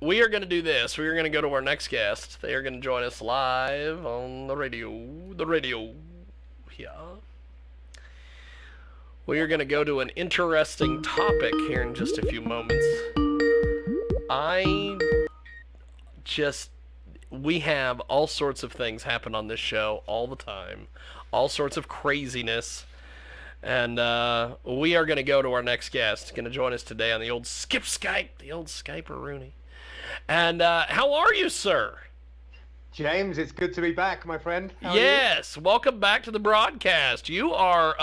we are going to do this. We are going to go to our next guest. They are going to join us live on the radio. The radio. Yeah. We are going to go to an interesting topic here in just a few moments. We have all sorts of things happen on this show all the time, all sorts of craziness. And we are going to go to our next guest. Going to join us today on the old Skype, the old Skyper Rooney. And how are you, sir? James, it's good to be back, my friend. How Yes, welcome back to the broadcast. You are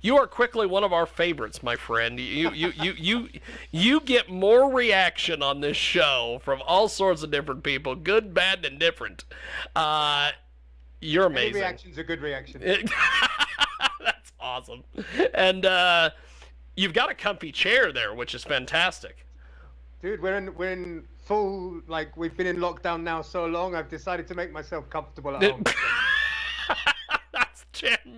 you are quickly one of our favorites, my friend. You get more reaction on this show from all sorts of different people, good, bad, and indifferent. You're amazing. Any reaction's a good reaction. That's awesome. And you've got a comfy chair there, which is fantastic. Dude, we're in full, like, we've been in lockdown now so long, I've decided to make myself comfortable at home. That's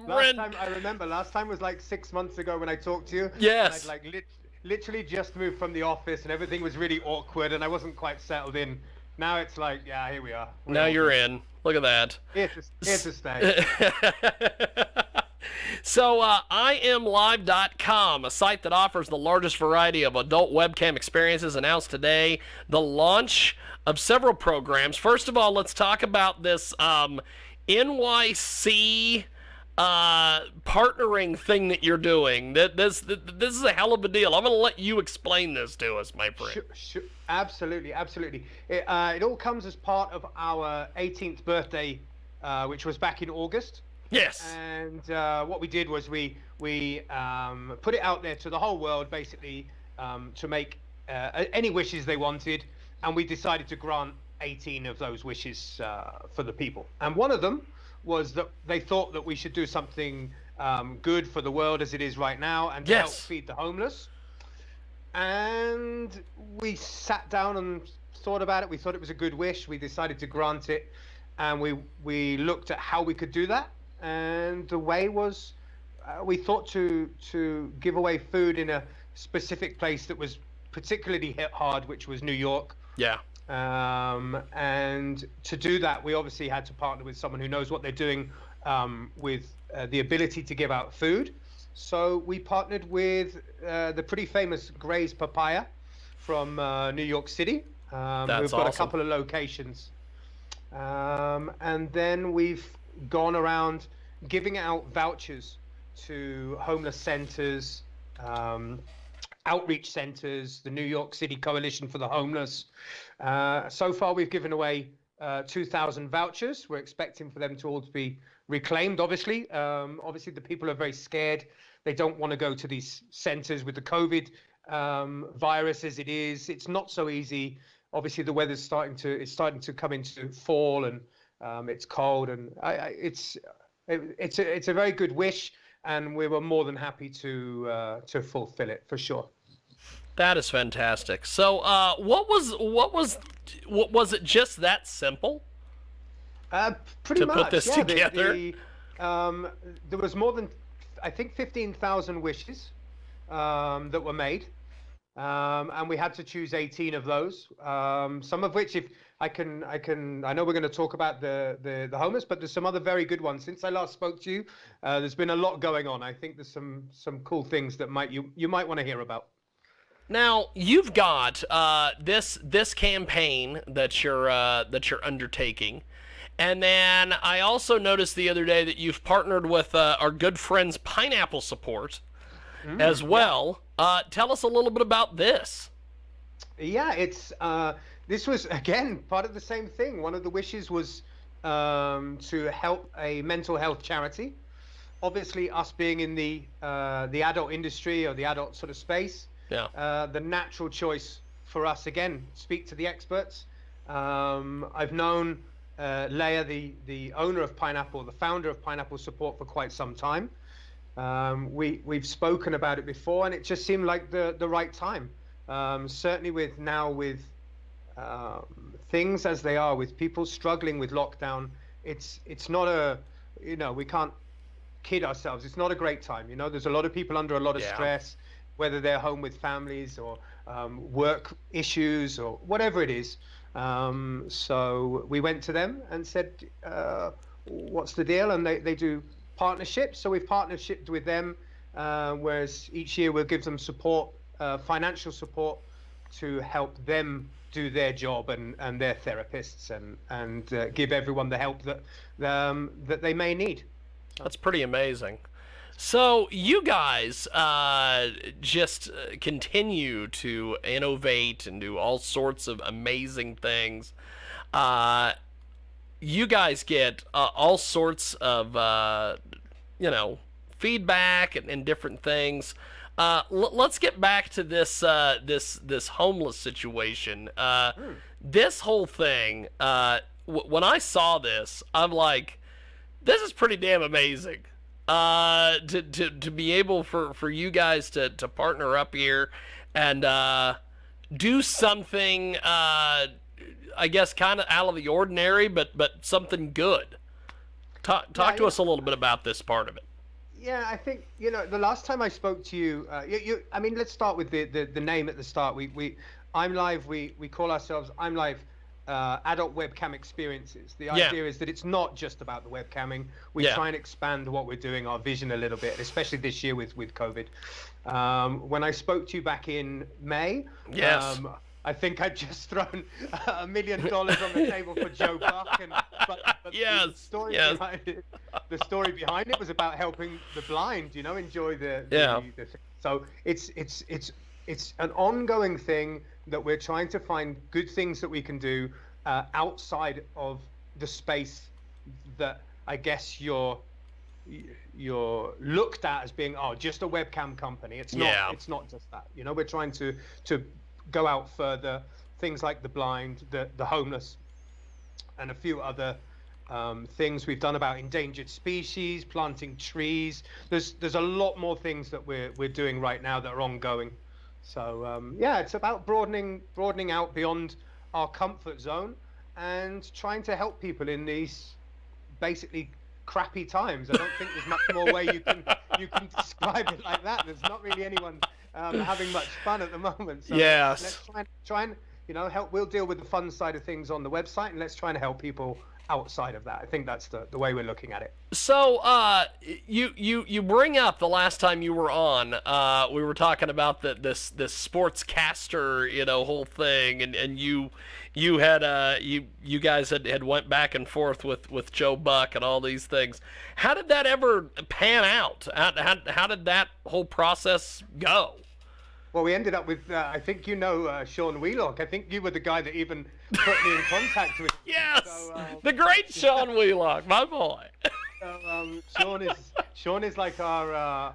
I remember last time was like 6 months ago when I talked to you. Yes. I'd like literally just moved from the office and everything was really awkward and I wasn't quite settled in. Now it's like, yeah, here we are. Now you're in. Look at that. Here to stay. So, ImLive.com, a site that offers the largest variety of adult webcam experiences, announced today the launch of several programs. First of all, let's talk about this NYC partnering thing that you're doing. This is a hell of a deal. I'm going to let you explain this to us, my friend. Sure. Absolutely. It all comes as part of our 18th birthday, which was back in August. Yes. And what we did was we put it out there to the whole world, basically, to make any wishes they wanted, and we decided to grant 18 of those wishes for the people. And one of them was that they thought that we should do something good for the world as it is right now, and to help feed the homeless. And we sat down and thought about it. We thought it was a good wish. We decided to grant it, and we looked at how we could do that. And the way was, we thought to give away food in a specific place that was particularly hit hard, which was New York. Yeah. And to do that, we obviously had to partner with someone who knows what they're doing with the ability to give out food. So we partnered with the pretty famous Gray's Papaya from New York City. We've got a couple of locations. And then we've gone around giving out vouchers to homeless centers, outreach centers, the New York City Coalition for the Homeless. So far, we've given away 2,000 vouchers. We're expecting for them to all be reclaimed, obviously. Obviously, the people are very scared. They don't want to go to these centers with the COVID virus as it is. It's not so easy. Obviously, the weather's starting to come into fall, and it's cold, and it's a very good wish, and we were more than happy to fulfill it for sure. That is fantastic. So, what was it just that simple? Pretty much. To put this together. There was more than, I think, 15,000 wishes that were made. And we had to choose 18 of those. Some of which, if I know we're going to talk about the homeless, but there's some other very good ones. Since I last spoke to you, there's been a lot going on. I think there's some cool things that you might want to hear about. Now you've got this campaign that you're undertaking, and then I also noticed the other day that you've partnered with our good friends Pineapple Support as well. Yeah. Tell us a little bit about this. Yeah, this was again part of the same thing. One of the wishes was to help a mental health charity. Obviously, us being in the adult industry or the adult sort of space. Yeah. The natural choice for us, again, speak to the experts. I've known Leah, the owner of Pineapple, the founder of Pineapple Support, for quite some time. We've spoken about it before, and it just seemed like the right time. Certainly with things as they are, with people struggling with lockdown, it's not we can't kid ourselves. It's not a great time. There's a lot of people under a lot of stress, whether they're home with families or work issues or whatever it is. So we went to them and said, what's the deal? And they do partnerships. So we've partnershipped with them, whereas each year we'll give them support, financial support to help them do their job and their therapists and give everyone the help that they may need. That's pretty amazing. So you guys just continue to innovate and do all sorts of amazing things. Uh, you guys get all sorts of feedback and different things. Let's get back to this homeless situation. This whole thing. When I saw this, I'm like, this is pretty damn amazing. To be able for you guys to partner up here and do something, I guess, kind of out of the ordinary, but something good. Talk to us a little bit about this part of it. Yeah, I think the last time I spoke to you, I mean, let's start with the name at the start. ImLive. We call ourselves ImLive. Adult webcam experiences. The idea is that it's not just about the webcamming. We try and expand what we're doing, our vision a little bit, especially this year with COVID. When I spoke to you back in May, I think I'd just thrown $1 million on the table for Joe Buck, but the story behind it was about helping the blind, enjoy the thing. So it's an ongoing thing that we're trying to find good things that we can do outside of the space that I guess you're looked at as being just a webcam company. It's not. It's not just that. We're trying to go out further. Things like the blind, the homeless, and a few other things we've done about endangered species, planting trees. There's a lot more things that we're doing right now that are ongoing. So it's about broadening out beyond our comfort zone and trying to help people in these basically crappy times. I don't think there's much more way you can describe it like that. There's not really anyone having much fun at the moment. So let's try and help. We'll deal with the fun side of things on the website, and let's try and help people outside of that. I think that's the way we're looking at it. So you bring up the last time you were on, we were talking about this sportscaster whole thing, and you guys had went back and forth with Joe Buck and all these things. How did that ever pan out? How did that whole process go? Well, we ended up with, I think Sean Wheelock. I think you were the guy that even put me in contact with him. Yes, so, the great Sean Wheelock, my boy. So Sean is like our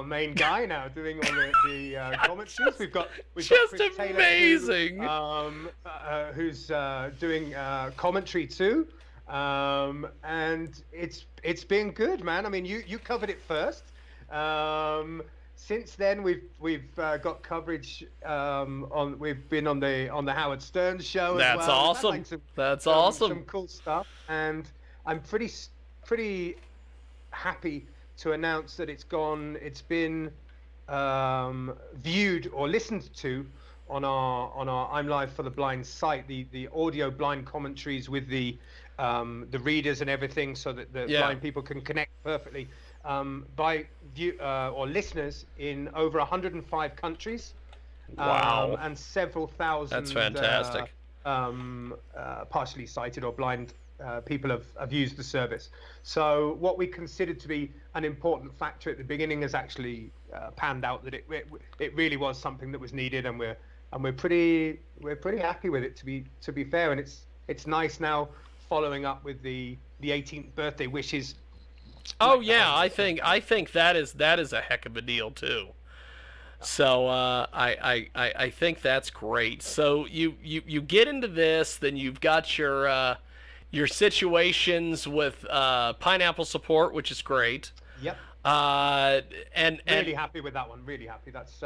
main guy now, doing all the commentaries. We've got just Chris amazing. Taylor, who's doing commentary too, and it's been good, man. I mean, you covered it first. Since then, we've got coverage we've been on the Howard Stern show. That's as well. Awesome. That's awesome. Some cool stuff, and I'm pretty happy to announce that it's been viewed or listened to on our ImLive for the Blind site, the audio blind commentaries with the readers and everything, so that the blind people can connect perfectly. By view or listeners in over 105 countries. Wow. And several thousand. That's fantastic. Partially sighted or blind people have used the service. So what we considered to be an important factor at the beginning has actually panned out that it really was something that was needed, and we're pretty happy with it, to be fair. And it's nice now following up with the 18th birthday wishes. Oh yeah, I think that is a heck of a deal too. So I think that's great. So you get into this, then you've got your situations with pineapple support, which is great. Yep. And really happy with that one. Really happy. That's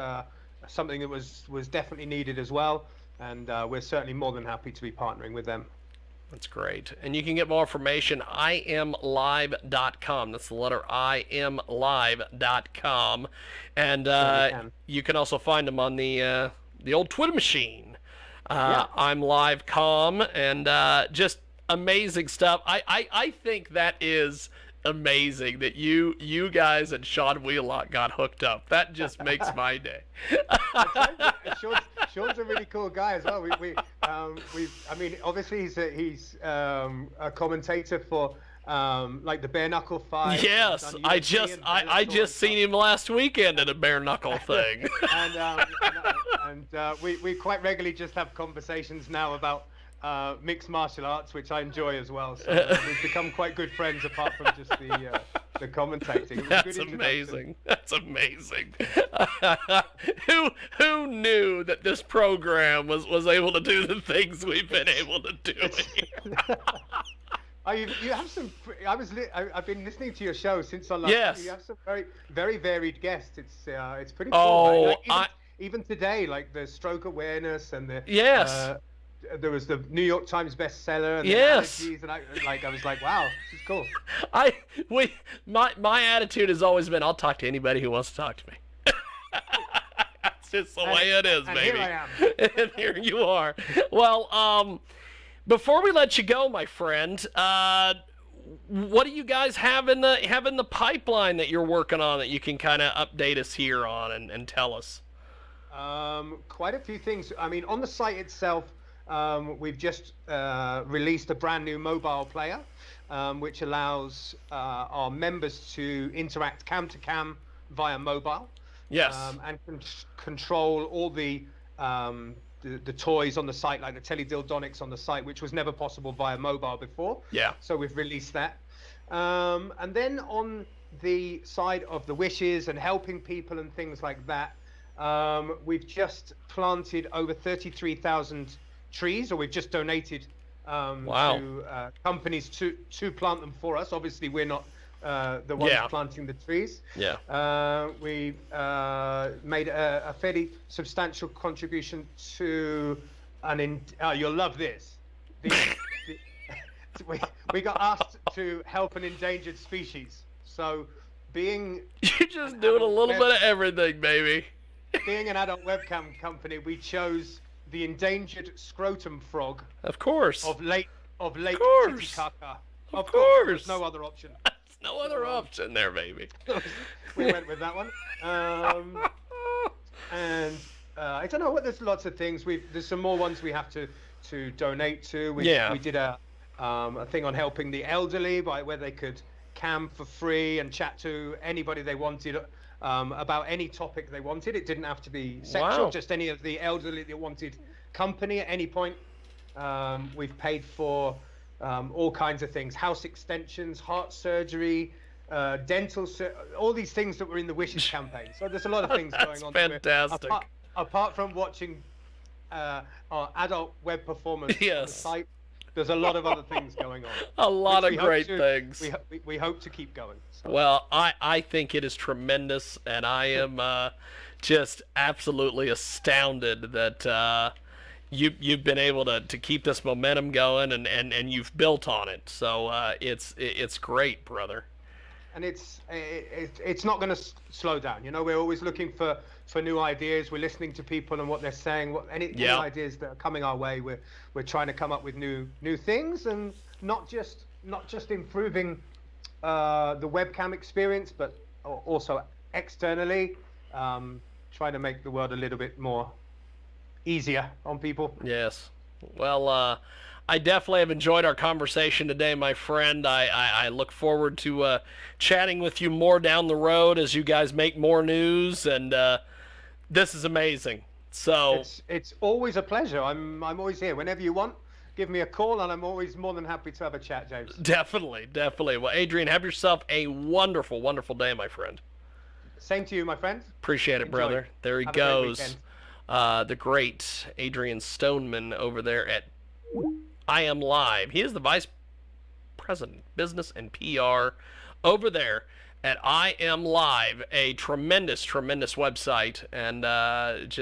something that was definitely needed as well, and we're certainly more than happy to be partnering with them. That's great. And you can get more information, ImLive.com. That's the letter ImLive.com. And you can also find them on the the old Twitter machine. Yeah. ImLive.com, and just amazing stuff. I think that is amazing that you guys and Sean Wheelock got hooked up. That just makes my day. Sean's a really cool guy as well. I mean, obviously he's a commentator for like the bare knuckle fight. Yes, I just seen him last weekend at a bare knuckle thing. and we quite regularly just have conversations now about mixed martial arts, which I enjoy as well. So we've become quite good friends apart from just the commentating. That's amazing. That's amazing. Who knew that this program was able to do the things we've been able to do here? You have some. I've been listening to your show since I last. Yes. You have some very varied guests. It's pretty cool. Oh, even today, like the stroke awareness and the yes. There was the New York Times bestseller. And yes. The allergies, and I was like, wow, this is cool. My attitude has always been, I'll talk to anybody who wants to talk to me. That's just the way it is, baby. Here I am. And here you are. Well, before we let you go, my friend, what do you guys have in the pipeline that you're working on that you can kind of update us here on and tell us? Quite a few things. I mean, on the site itself, we've just released a brand new mobile player, which allows our members to interact cam to cam via mobile. Yes. And control all the toys on the site, like the teledildonics on the site, which was never possible via mobile before. Yeah. So we've released that. And then on the side of the wishes and helping people and things like that, we've just planted over 33,000 trees, or we've just donated to companies to plant them for us. Obviously, we're not the ones planting the trees. Yeah. We made a fairly substantial contribution to you'll love this. We got asked to help an endangered species. So being... You're just doing a little bit of everything, baby. Being an adult webcam company, we chose the endangered scrotum frog. Of course. Of Lake Titicaca. Of course. There's no other option. There's no other option there, baby. We went with that one. And I don't know what. There's lots of things. There's some more ones we have to donate to. We did a thing on helping the elderly where they could cam for free and chat to anybody they wanted. About any topic they wanted. It didn't have to be sexual, just any of the elderly that wanted company at any point. We've paid for all kinds of things: house extensions, heart surgery, dental, all these things that were in the Wishes campaign. So there's a lot of things going on. Fantastic. Apart from watching our adult web performance on the site, there's a lot of other things going on. A lot of great things. We hope to keep going. So. Well, I think it is tremendous, and I am just absolutely astounded that you've been able to keep this momentum going, and you've built on it. So it's great, brother. And it's not going to slow down. You know, we're always looking for new ideas. We're listening to people and what they're saying. Any ideas that are coming our way, we're trying to come up with new things, and not just improving the webcam experience, but also externally, trying to make the world a little bit more easier on people. Yes. Well, I definitely have enjoyed our conversation today, my friend. I look forward to chatting with you more down the road as you guys make more news, and this is amazing. So it's always a pleasure. I'm always here whenever you want. Give me a call, and I'm always more than happy to have a chat, James. Definitely. Well, Adrian, have yourself a wonderful, wonderful day, my friend. Same to you, my friend. Appreciate it, brother. There he goes. The great Adrian Stoneman over there at ImLive. He is the Vice President, Business and PR over there at ImLive, a tremendous, tremendous website, and just